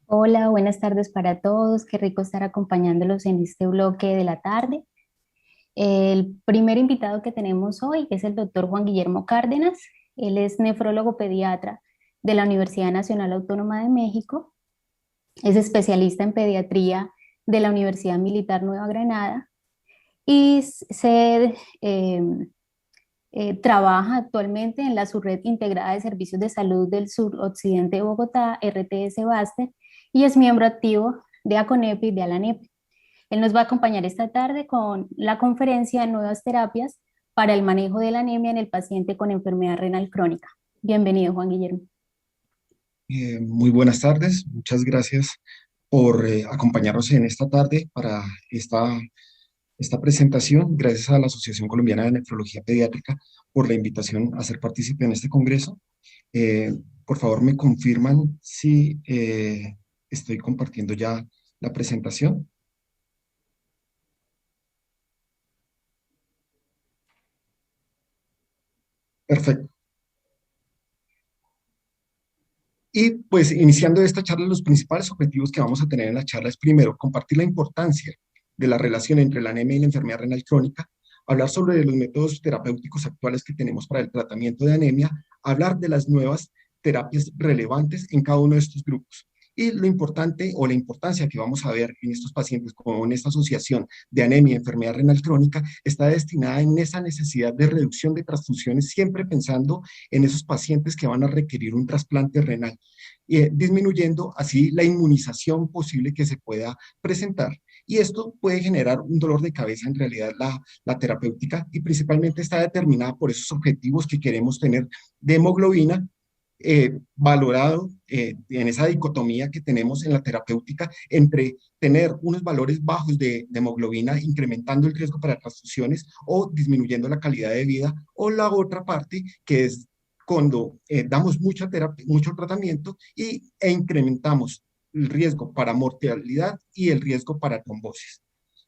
Hola, buenas tardes para todos. Qué rico estar acompañándolos en este bloque de la tarde. El primer invitado que tenemos hoy es el doctor Juan Guillermo Cárdenas. Él es nefrólogo pediatra de la Universidad Nacional Autónoma de México. Es especialista en pediatría de la Universidad Militar Nueva Granada y trabaja actualmente en la Subred Integrada de Servicios de Salud del Suroccidente de Bogotá, RTS Baster, y es miembro activo de ACONEP y de ALANEP. Él nos va a acompañar esta tarde con la conferencia Nuevas terapias para el manejo de la anemia en el paciente con enfermedad renal crónica. Bienvenido, Juan Guillermo. Muy buenas tardes, muchas gracias por acompañarnos en esta tarde para esta presentación. Gracias a la Asociación Colombiana de Nefrología Pediátrica por la invitación a ser partícipe en este congreso. Eh, por favor, me confirman si estoy compartiendo ya la presentación. Perfecto. Y pues iniciando esta charla, los principales objetivos que vamos a tener en la charla es primero compartir la importancia de la relación entre la anemia y la enfermedad renal crónica, hablar sobre los métodos terapéuticos actuales que tenemos para el tratamiento de anemia, hablar de las nuevas terapias relevantes en cada uno de estos grupos. Y lo importante o la importancia que vamos a ver en estos pacientes con esta asociación de anemia y enfermedad renal crónica está destinada en esa necesidad de reducción de transfusiones, siempre pensando en esos pacientes que van a requerir un trasplante renal, disminuyendo así la inmunización posible que se pueda presentar. Y esto puede generar un dolor de cabeza, en realidad la terapéutica, y principalmente está determinada por esos objetivos que queremos tener de hemoglobina, valorado en esa dicotomía que tenemos en la terapéutica entre tener unos valores bajos de hemoglobina, incrementando el riesgo para transfusiones o disminuyendo la calidad de vida, o la otra parte que es cuando damos mucha terapia, mucho tratamiento e incrementamos el riesgo para mortalidad y el riesgo para trombosis.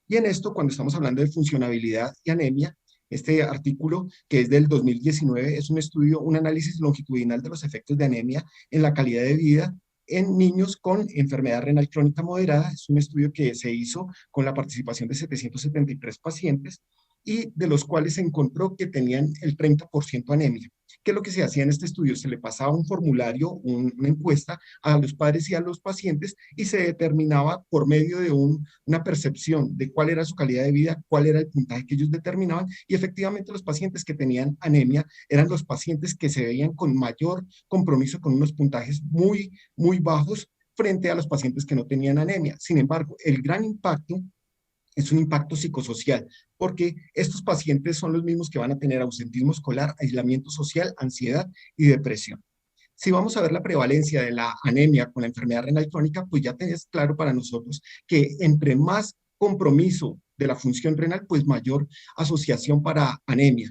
Y en esto, cuando estamos hablando de funcionabilidad y anemia, este artículo, que es del 2019, es un estudio, un análisis longitudinal de los efectos de anemia en la calidad de vida en niños con enfermedad renal crónica moderada. Es un estudio que se hizo con la participación de 773 pacientes y de los cuales se encontró que tenían el 30% anemia. ¿Qué es lo que se hacía en este estudio? Se le pasaba un formulario, una encuesta a los padres y a los pacientes y se determinaba por medio de una percepción de cuál era su calidad de vida, cuál era el puntaje que ellos determinaban, y efectivamente los pacientes que tenían anemia eran los pacientes que se veían con mayor compromiso, con unos puntajes muy, muy bajos frente a los pacientes que no tenían anemia. Sin embargo, el gran impacto es un impacto psicosocial, porque estos pacientes son los mismos que van a tener ausentismo escolar, aislamiento social, ansiedad y depresión. Si vamos a ver la prevalencia de la anemia con la enfermedad renal crónica, pues ya tenés claro para nosotros que entre más compromiso de la función renal, pues mayor asociación para anemia.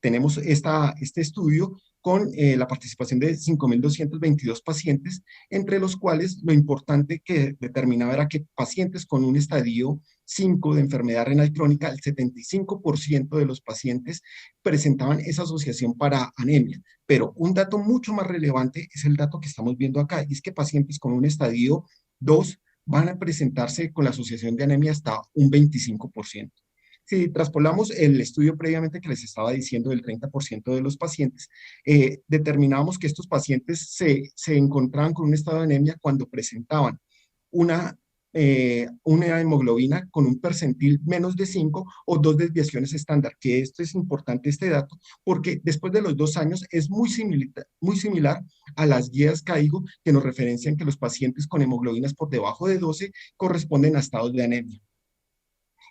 Tenemos este estudio con la participación de 5.222 pacientes, entre los cuales lo importante que determinaba era que pacientes con un estadio 5 de enfermedad renal crónica, el 75% de los pacientes presentaban esa asociación para anemia. Pero un dato mucho más relevante es el dato que estamos viendo acá, y es que pacientes con un estadio 2 van a presentarse con la asociación de anemia hasta un 25%. Si traspolamos el estudio previamente que les estaba diciendo del 30% de los pacientes, determinamos que estos pacientes se encontraban con un estado de anemia cuando presentaban una, una hemoglobina con un percentil menos de 5 o dos desviaciones estándar, que esto es importante este dato, porque después de los 2 años es muy similar a las guías CAIGO que nos referencian que los pacientes con hemoglobinas por debajo de 12 corresponden a estados de anemia.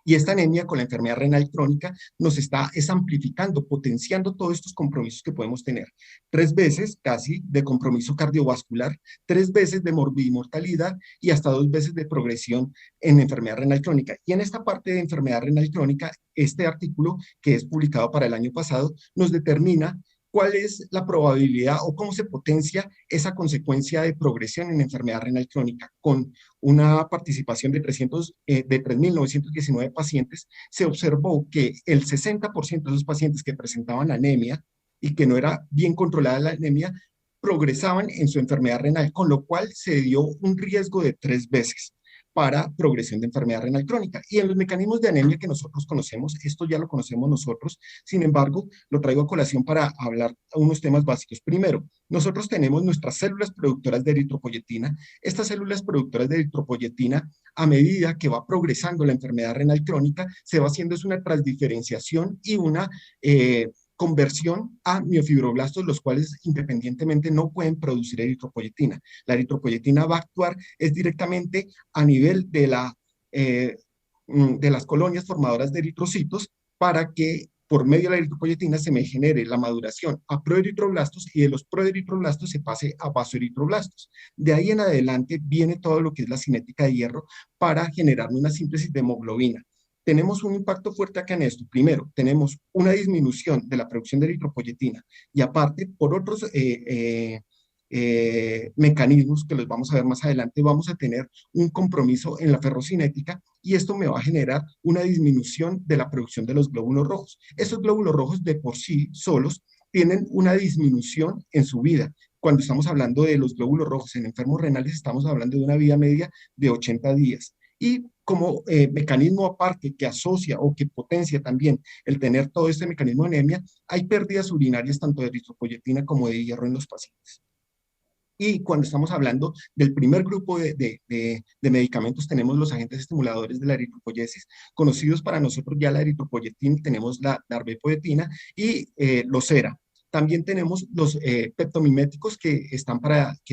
Y esta anemia con la enfermedad renal crónica nos está amplificando, potenciando todos estos compromisos que podemos tener. 3 veces casi de compromiso cardiovascular, 3 veces de morbimortalidad y hasta 2 veces de progresión en enfermedad renal crónica. Y en esta parte de enfermedad renal crónica, este artículo que es publicado para el año pasado nos determina cuál es la probabilidad o cómo se potencia esa consecuencia de progresión en enfermedad renal crónica. Con una participación de 3.919 pacientes, se observó que el 60% de esos pacientes que presentaban anemia y que no era bien controlada la anemia, progresaban en su enfermedad renal, con lo cual se dio un riesgo de 3 veces para progresión de enfermedad renal crónica. Y en los mecanismos de anemia que nosotros conocemos, esto ya lo conocemos nosotros, sin embargo, lo traigo a colación para hablar unos temas básicos. Primero, nosotros tenemos nuestras células productoras de eritropoyetina. Estas células productoras de eritropoyetina, a medida que va progresando la enfermedad renal crónica, se va haciendo es una transdiferenciación y una conversión a miofibroblastos, los cuales independientemente no pueden producir eritropoyetina. La eritropoyetina va a actuar es directamente a nivel eh, de las colonias formadoras de eritrocitos para que por medio de la eritropoyetina se me genere la maduración a proeritroblastos y de los proeritroblastos se pase a vasoeritroblastos. De ahí en adelante viene todo lo que es la cinética de hierro para generar una síntesis de hemoglobina. Tenemos un impacto fuerte acá en esto. Primero, tenemos una disminución de la producción de eritropoyetina y aparte, por otros mecanismos que los vamos a ver más adelante, vamos a tener un compromiso en la ferrocinética y esto me va a generar una disminución de la producción de los glóbulos rojos. Estos glóbulos rojos de por sí solos tienen una disminución en su vida. Cuando estamos hablando de los glóbulos rojos en enfermos renales, estamos hablando de una vida media de 80 días. Y como mecanismo aparte que asocia o que potencia también el tener todo este mecanismo de anemia, hay pérdidas urinarias tanto de eritropoyetina como de hierro en los pacientes. Y cuando estamos hablando del primer grupo de medicamentos, tenemos los agentes estimuladores de la eritropoyesis, conocidos para nosotros ya la eritropoyetina, tenemos la darbepoetina y los SERA. También tenemos los peptomiméticos que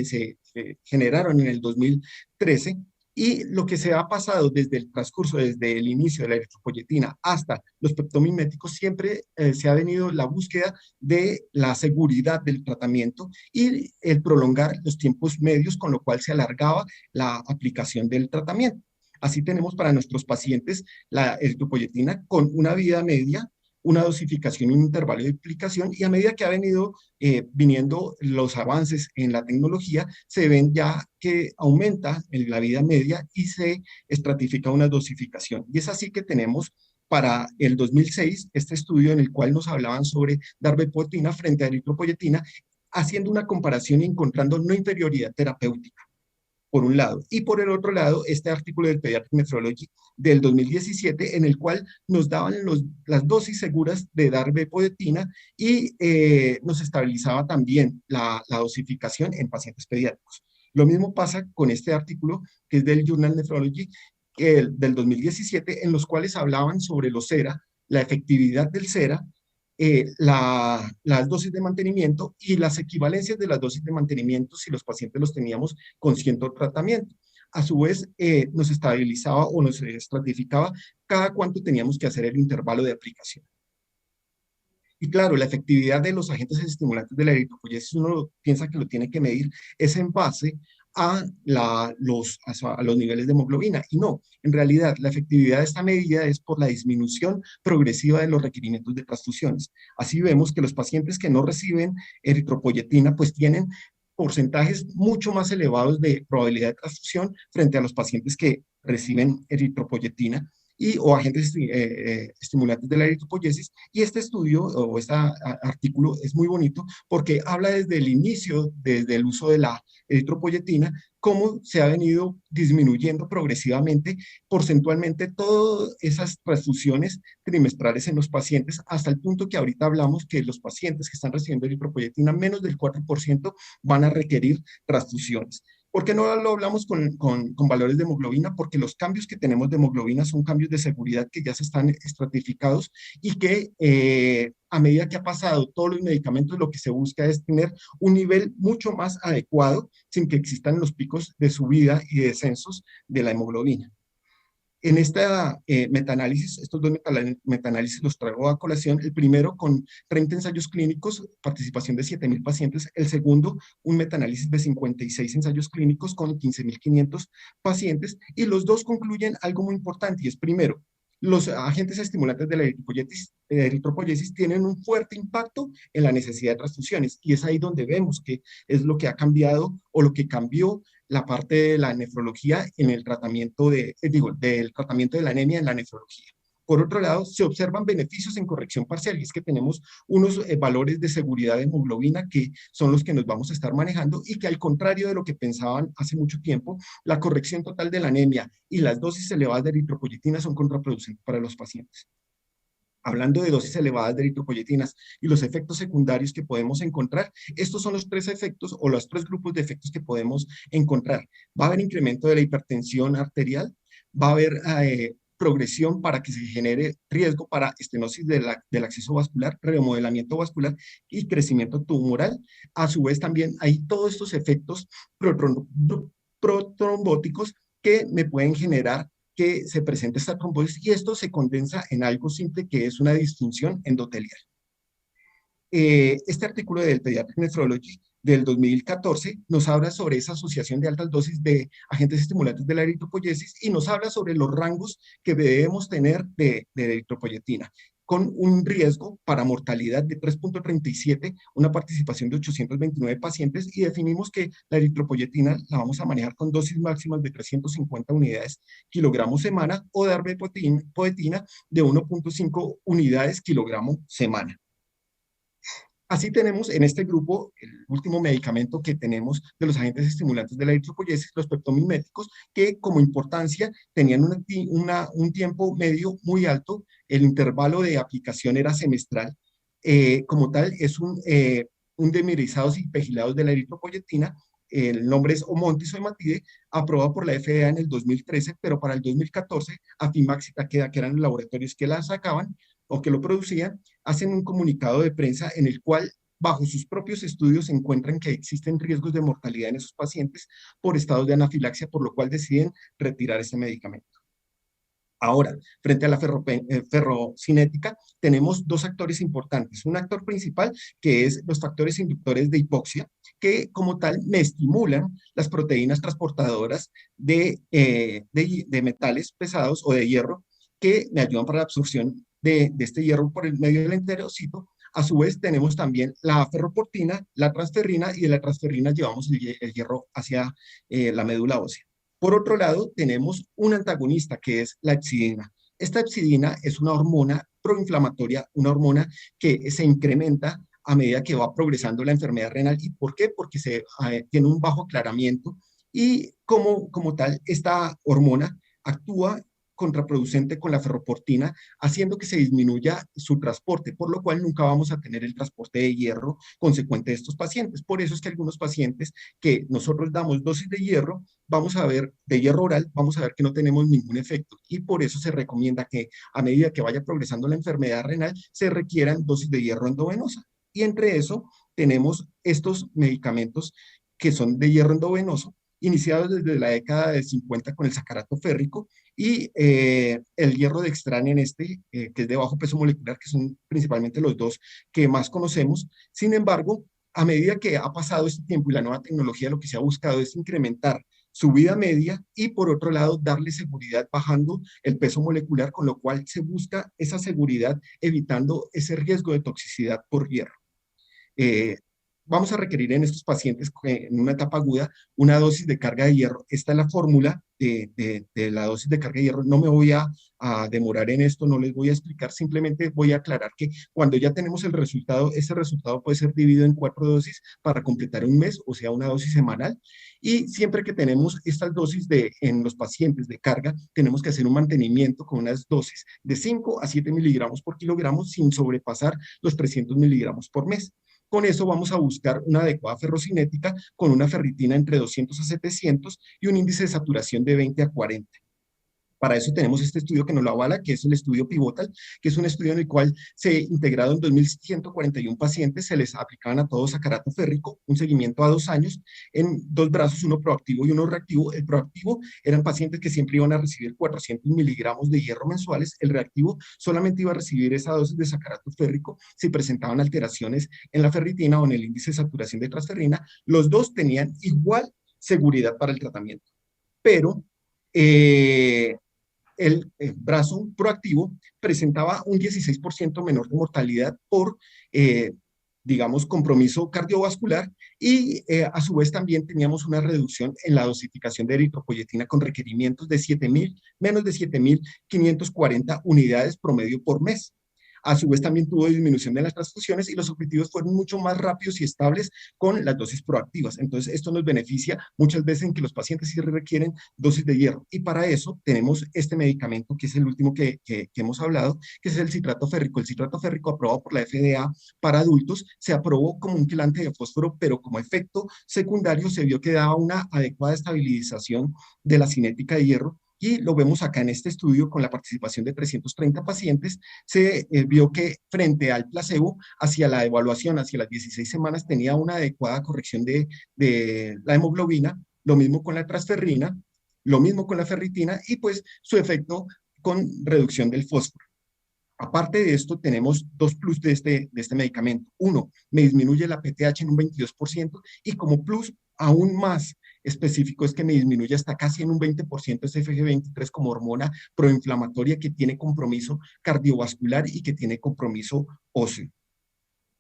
se generaron en el 2013 y lo que se ha pasado desde el transcurso, desde el inicio de la eritropoyetina hasta los peptomiméticos, siempre se ha venido la búsqueda de la seguridad del tratamiento y el prolongar los tiempos medios, con lo cual se alargaba la aplicación del tratamiento. Así tenemos para nuestros pacientes la eritropoyetina con una vida media, una dosificación y un intervalo de aplicación, y a medida que ha venido viniendo los avances en la tecnología, se ven ya que aumenta en la vida media y se estratifica una dosificación. Y es así que tenemos para el 2006 este estudio en el cual nos hablaban sobre darbepoetina frente a eritropoyetina, haciendo una comparación y encontrando no inferioridad terapéutica por un lado, y por el otro lado, este artículo del Pediatric Nephrology del 2017, en el cual nos daban las dosis seguras de darbepoetina y nos estabilizaba también la dosificación en pacientes pediátricos. Lo mismo pasa con este artículo, que es del Journal Nephrology, del 2017, en los cuales hablaban sobre los SERA, la efectividad del SERA, las dosis de mantenimiento y las equivalencias de las dosis de mantenimiento si los pacientes los teníamos con cierto tratamiento. A su vez, nos estabilizaba o nos estratificaba cada cuánto teníamos que hacer el intervalo de aplicación. Y claro, la efectividad de los agentes estimulantes de la eritropoyesis, uno piensa que lo tiene que medir, es en base a los niveles de hemoglobina. Y no, en realidad la efectividad de esta medida es por la disminución progresiva de los requerimientos de transfusiones. Así vemos que los pacientes que no reciben eritropoyetina pues tienen porcentajes mucho más elevados de probabilidad de transfusión frente a los pacientes que reciben eritropoyetina o agentes estimulantes de la eritropoyesis. Y este estudio o este artículo es muy bonito porque habla desde el inicio, desde el uso de la eritropoyetina, cómo se ha venido disminuyendo progresivamente, porcentualmente, todas esas transfusiones trimestrales en los pacientes, hasta el punto que ahorita hablamos que los pacientes que están recibiendo eritropoyetina, menos del 4% van a requerir transfusiones. ¿Por qué no lo hablamos con valores de hemoglobina? Porque los cambios que tenemos de hemoglobina son cambios de seguridad que ya se están estratificados y que a medida que ha pasado todos los medicamentos, lo que se busca es tener un nivel mucho más adecuado sin que existan los picos de subida y de descensos de la hemoglobina. En esta metaanálisis, estos dos metaanálisis los traigo a colación, el primero con 30 ensayos clínicos, participación de 7,000 pacientes, el segundo un metaanálisis de 56 ensayos clínicos con 15,500 pacientes, y los dos concluyen algo muy importante, y es primero, los agentes estimulantes de la eritropoyesis tienen un fuerte impacto en la necesidad de transfusiones, y es ahí donde vemos que es lo que ha cambiado o lo que cambió la parte de la nefrología en el tratamiento del tratamiento de la anemia en la nefrología. Por otro lado, se observan beneficios en corrección parcial, y es que tenemos unos valores de seguridad de hemoglobina que son los que nos vamos a estar manejando, y que, al contrario de lo que pensaban hace mucho tiempo, la corrección total de la anemia y las dosis elevadas de eritropoyetina son contraproducentes para los pacientes. Hablando de dosis elevadas de eritropoyetinas y los efectos secundarios que podemos encontrar, estos son los tres efectos o los tres grupos de efectos que podemos encontrar. Va a haber incremento de la hipertensión arterial, va a haber progresión para que se genere riesgo para estenosis del acceso vascular, remodelamiento vascular y crecimiento tumoral. A su vez, también hay todos estos efectos protrombóticos que me pueden generar que se presente esta trombosis, y esto se condensa en algo simple, que es una disfunción endotelial. Este artículo del Pediatric Nephrology del 2014 nos habla sobre esa asociación de altas dosis de agentes estimulantes de la eritropoyesis, y nos habla sobre los rangos que debemos tener de eritropoyetina, con un riesgo para mortalidad de 3.37, una participación de 829 pacientes, y definimos que la eritropoyetina la vamos a manejar con dosis máximas de 350 unidades kilogramo semana, o de poetina de 1.5 unidades kilogramo semana. Así tenemos en este grupo, el último medicamento que tenemos de los agentes estimulantes de la eritropoyesis, los peptomiméticos, que como importancia tenían un tiempo medio muy alto. El intervalo de aplicación era semestral. Como tal, es un demerizados y pegilados de la eritropoyetina. El nombre es Omontis o Hematide, aprobado por la FDA en el 2013, pero para el 2014, Afimax y Takeda, que eran los laboratorios que la sacaban o que lo producían, hacen un comunicado de prensa en el cual, bajo sus propios estudios, encuentran que existen riesgos de mortalidad en esos pacientes por estados de anafilaxia, por lo cual deciden retirar este medicamento. Ahora, frente a la ferrocinética, tenemos dos actores importantes. Un actor principal, que es los factores inductores de hipoxia, que como tal me estimulan las proteínas transportadoras de metales pesados o de hierro, que me ayudan para la absorción de este hierro por el medio del enterocito. A su vez, tenemos también la ferroportina, la transferrina, y de la transferrina llevamos el hierro hacia la médula ósea. Por otro lado, tenemos un antagonista, que es la epsidina. Esta epsidina es una hormona proinflamatoria, una hormona que se incrementa a medida que va progresando la enfermedad renal. ¿Y por qué? Porque tiene un bajo aclaramiento, y como tal, esta hormona actúa contraproducente con la ferroportina, haciendo que se disminuya su transporte, por lo cual nunca vamos a tener el transporte de hierro consecuente de estos pacientes. Por eso es que algunos pacientes que nosotros damos dosis de hierro, vamos a ver, de hierro oral, vamos a ver que no tenemos ningún efecto, y por eso se recomienda que a medida que vaya progresando la enfermedad renal, se requieran dosis de hierro endovenosa. Y entre eso tenemos estos medicamentos que son de hierro endovenoso, iniciados desde la década de 50 con el sacarato férrico y el hierro dextrane que es de bajo peso molecular, que son principalmente los dos que más conocemos. Sin embargo, a medida que ha pasado este tiempo y la nueva tecnología, lo que se ha buscado es incrementar su vida media y, por otro lado, darle seguridad bajando el peso molecular, con lo cual se busca esa seguridad evitando ese riesgo de toxicidad por hierro. Vamos a requerir en estos pacientes en una etapa aguda una dosis de carga de hierro. Esta es la fórmula de la dosis de carga de hierro. No me voy a demorar en esto, no les voy a explicar, simplemente voy a aclarar que cuando ya tenemos el resultado, ese resultado puede ser dividido en 4 dosis para completar un mes, o sea, una dosis semanal. Y siempre que tenemos estas dosis en los pacientes de carga, tenemos que hacer un mantenimiento con unas dosis de 5 a 7 miligramos por kilogramo sin sobrepasar los 300 miligramos por mes. Con eso vamos a buscar una adecuada ferrocinética con una ferritina entre 200 a 700 y un índice de saturación de 20 a 40. Para eso tenemos este estudio que nos lo avala, que es el estudio Pivotal, que es un estudio en el cual se integraron 2.141 pacientes, se les aplicaban a todos sacarato férrico, un seguimiento a 2 años, en 2 brazos, uno proactivo y uno reactivo. El proactivo eran pacientes que siempre iban a recibir 400 miligramos de hierro mensuales, el reactivo solamente iba a recibir esa dosis de sacarato férrico si presentaban alteraciones en la ferritina o en el índice de saturación de transferrina. Los dos tenían igual seguridad para el tratamiento, pero el brazo proactivo presentaba un 16% menor de mortalidad por digamos, compromiso cardiovascular y a su vez también teníamos una reducción en la dosificación de eritropoyetina con requerimientos de 7.000, menos de 7.540 unidades promedio por mes. A su vez también tuvo disminución de las transfusiones y los objetivos fueron mucho más rápidos y estables con las dosis proactivas. Entonces, esto nos beneficia muchas veces en que los pacientes sí requieren dosis de hierro. Y para eso tenemos este medicamento, que es el último que hemos hablado, que es el citrato férrico. El citrato férrico aprobado por la FDA para adultos se aprobó como un quelante de fósforo, pero como efecto secundario se vio que daba una adecuada estabilización de la cinética de hierro y lo vemos acá en este estudio con la participación de 330 pacientes, se vio que frente al placebo, hacia la evaluación, hacia las 16 semanas, tenía una adecuada corrección de la hemoglobina, lo mismo con la transferrina, lo mismo con la ferritina y pues su efecto con reducción del fósforo. Aparte de esto, tenemos dos plus de este medicamento. Uno, me disminuye la PTH en un 22% y como plus aún más específico es que me disminuye hasta casi en un 20% ese FG23 como hormona proinflamatoria que tiene compromiso cardiovascular y que tiene compromiso óseo.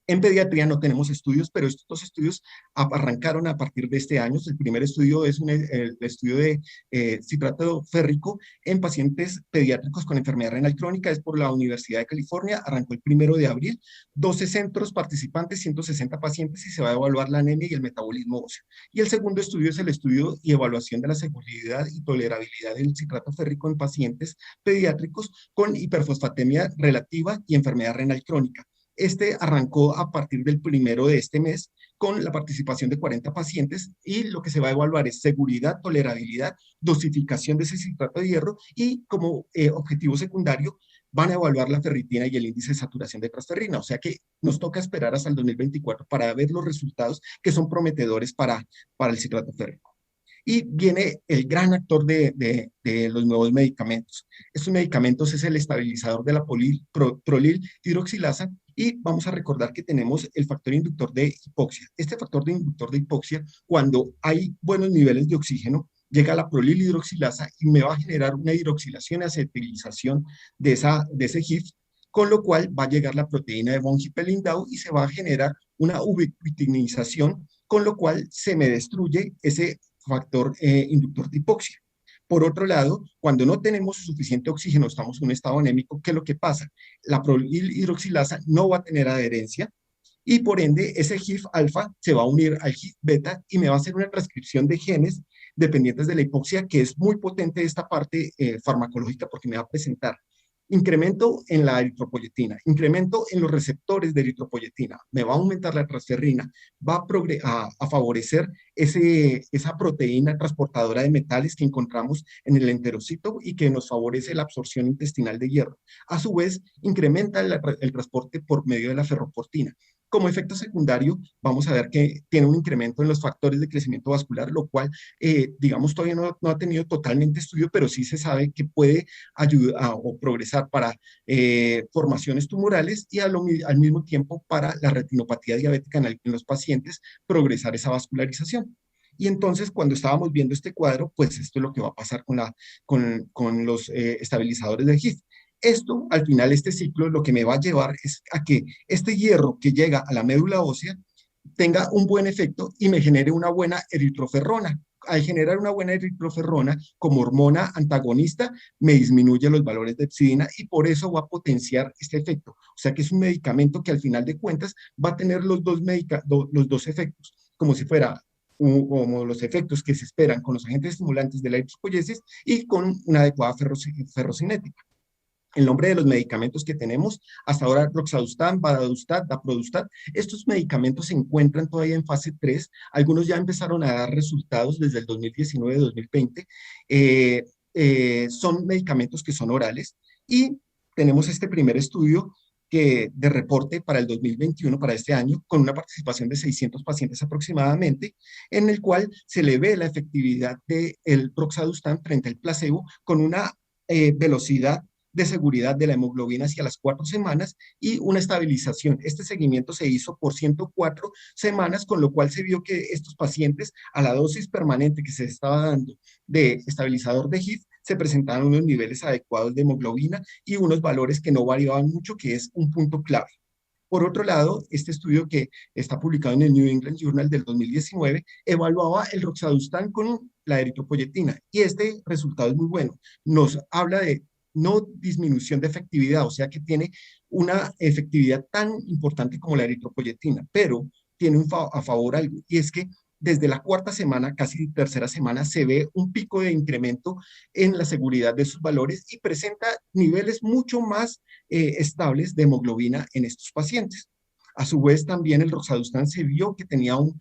En pediatría no tenemos estudios, pero estos dos estudios arrancaron a partir de este año. El primer estudio es el estudio de citrato férrico en pacientes pediátricos con enfermedad renal crónica, es por la Universidad de California, arrancó el 1 de abril, 12 centros participantes, 160 pacientes y se va a evaluar la anemia y el metabolismo óseo. Y el segundo estudio es el estudio y evaluación de la seguridad y tolerabilidad del citrato férrico en pacientes pediátricos con hiperfosfatemia relativa y enfermedad renal crónica. Este arrancó a partir del 1 de este mes con la participación de 40 pacientes y lo que se va a evaluar es seguridad, tolerabilidad, dosificación de ese citrato de hierro y como objetivo secundario van a evaluar la ferritina y el índice de saturación de transferrina. O sea que nos toca esperar hasta el 2024 para ver los resultados que son prometedores para el citrato férrico. Y viene el gran actor de los nuevos medicamentos. Estos medicamentos es el estabilizador de la prolil hidroxilasa y vamos a recordar que tenemos el factor inductor de hipoxia. Este factor de inductor de hipoxia, cuando hay buenos niveles de oxígeno, llega a la prolil hidroxilasa y me va a generar una hidroxilación y acetilización de ese HIF, con lo cual va a llegar la proteína de von Hippel-Lindau y se va a generar una ubiquitinización, con lo cual se me destruye ese factor inductor de hipoxia. Por otro lado, cuando no tenemos suficiente oxígeno, estamos en un estado anémico, ¿qué es lo que pasa? La hidroxilasa no va a tener adherencia y por ende ese HIF alfa se va a unir al HIF beta y me va a hacer una transcripción de genes dependientes de la hipoxia, que es muy potente esta parte farmacológica porque me va a presentar incremento en la eritropoyetina, incremento en los receptores de eritropoyetina, me va a aumentar la transferrina, va a favorecer esa proteína transportadora de metales que encontramos en el enterocito y que nos favorece la absorción intestinal de hierro. A su vez, incrementa el transporte por medio de la ferroportina. Como efecto secundario, vamos a ver que tiene un incremento en los factores de crecimiento vascular, lo cual, digamos, todavía no ha tenido totalmente estudio, pero sí se sabe que puede ayudar o progresar para formaciones tumorales y al mismo tiempo para la retinopatía diabética en los pacientes, progresar esa vascularización. Y entonces, cuando estábamos viendo este cuadro, pues esto es lo que va a pasar con los estabilizadores de HIF. Esto, al final, este ciclo lo que me va a llevar es a que este hierro que llega a la médula ósea tenga un buen efecto y me genere una buena eritroferrona. Al generar una buena eritroferrona como hormona antagonista, me disminuye los valores de epsidina y por eso va a potenciar este efecto. O sea que es un medicamento que al final de cuentas va a tener los dos efectos, como si fuera como los efectos que se esperan con los agentes estimulantes de la eritropoyesis y con una adecuada ferrocinética. El nombre de los medicamentos que tenemos, hasta ahora roxadustat, vadadustat, daprodustat, estos medicamentos se encuentran todavía en fase 3, algunos ya empezaron a dar resultados desde el 2019-2020, son medicamentos que son orales y tenemos este primer estudio de reporte para el 2021, para este año, con una participación de 600 pacientes aproximadamente, en el cual se le ve la efectividad del roxadustat frente al placebo con una velocidad de seguridad de la hemoglobina hacia las 4 semanas y una estabilización. Este seguimiento se hizo por 104 semanas, con lo cual se vio que estos pacientes a la dosis permanente que se estaba dando de estabilizador de HIF se presentaban unos niveles adecuados de hemoglobina y unos valores que no variaban mucho, que es un punto clave. Por otro lado, este estudio que está publicado en el New England Journal del 2019 evaluaba el roxadustat con la eritropoyetina y este resultado es muy bueno. Nos habla de no disminución de efectividad, o sea que tiene una efectividad tan importante como la eritropoyetina, pero tiene a favor algo, y es que desde la cuarta semana, casi tercera semana, se ve un pico de incremento en la seguridad de sus valores y presenta niveles mucho más estables de hemoglobina en estos pacientes. A su vez, también el roxadustat se vio que tenía un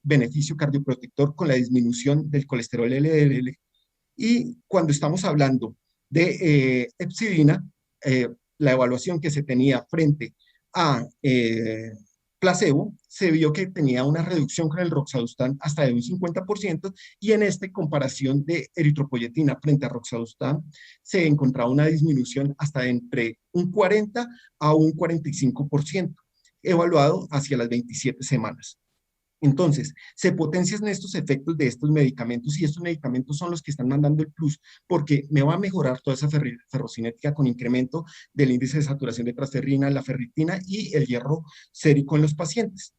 beneficio cardioprotector con la disminución del colesterol LDL. Y cuando estamos hablando de epsidina, la evaluación que se tenía frente a placebo, se vio que tenía una reducción con el roxadustat hasta de un 50%, y en esta comparación de eritropoyetina frente a roxadustat se encontraba una disminución hasta de entre un 40 a un 45%, evaluado hacia las 27 semanas. Entonces, se potencian estos efectos de estos medicamentos, y estos medicamentos son los que están mandando el plus, porque me va a mejorar toda esa ferrocinética con incremento del índice de saturación de transferrina, la ferritina y el hierro sérico en los pacientes.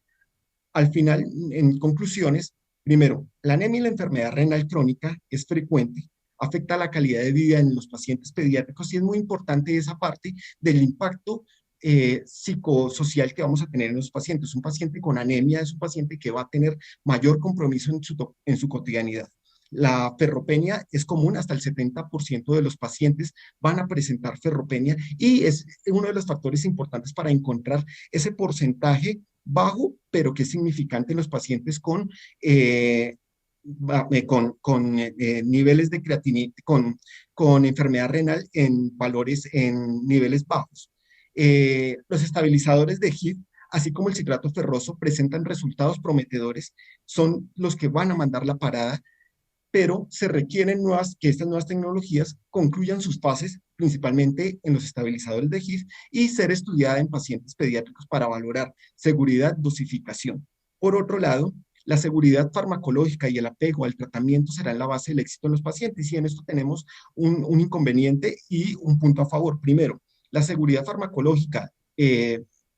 Al final, en conclusiones, primero, la anemia y la enfermedad renal crónica es frecuente, afecta la calidad de vida en los pacientes pediátricos, y es muy importante esa parte del impacto psicosocial que vamos a tener en los pacientes. Un paciente con anemia es un paciente que va a tener mayor compromiso en su cotidianidad. La ferropenia es común, hasta el 70% de los pacientes van a presentar ferropenia, y es uno de los factores importantes para encontrar ese porcentaje bajo, pero que es significante en los pacientes con niveles de creatinina, con enfermedad renal en valores en niveles bajos. Los estabilizadores de HIF, así como el citrato ferroso, presentan resultados prometedores, son los que van a mandar la parada, pero se requieren que estas nuevas tecnologías concluyan sus fases, principalmente en los estabilizadores de HIF, y ser estudiada en pacientes pediátricos para valorar seguridad, dosificación. Por otro lado, la seguridad farmacológica y el apego al tratamiento serán la base del éxito en los pacientes, y en esto tenemos un inconveniente y un punto a favor. Primero, la seguridad farmacológica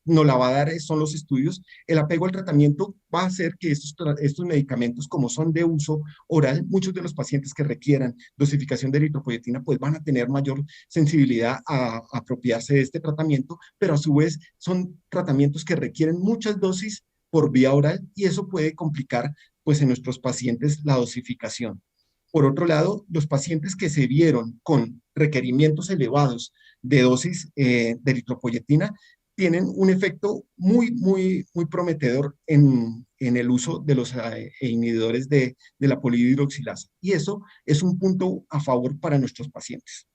nos la va a dar, son los estudios. El apego al tratamiento va a hacer que estos medicamentos, como son de uso oral, muchos de los pacientes que requieran dosificación de eritropoyetina, pues van a tener mayor sensibilidad a apropiarse de este tratamiento, pero a su vez son tratamientos que requieren muchas dosis por vía oral, y eso puede complicar, pues, en nuestros pacientes la dosificación. Por otro lado, los pacientes que se vieron con requerimientos elevados de dosis de eritropoyetina tienen un efecto muy prometedor en el uso de los inhibidores de la polihidroxilasa. Y eso es un punto a favor para nuestros pacientes.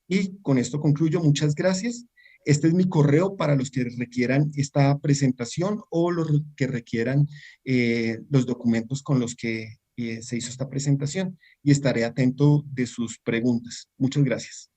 Y con esto concluyo. Muchas gracias. Este es mi correo para los que requieran esta presentación o los que requieran los documentos con los que se hizo esta presentación, y estaré atento de sus preguntas. Muchas gracias.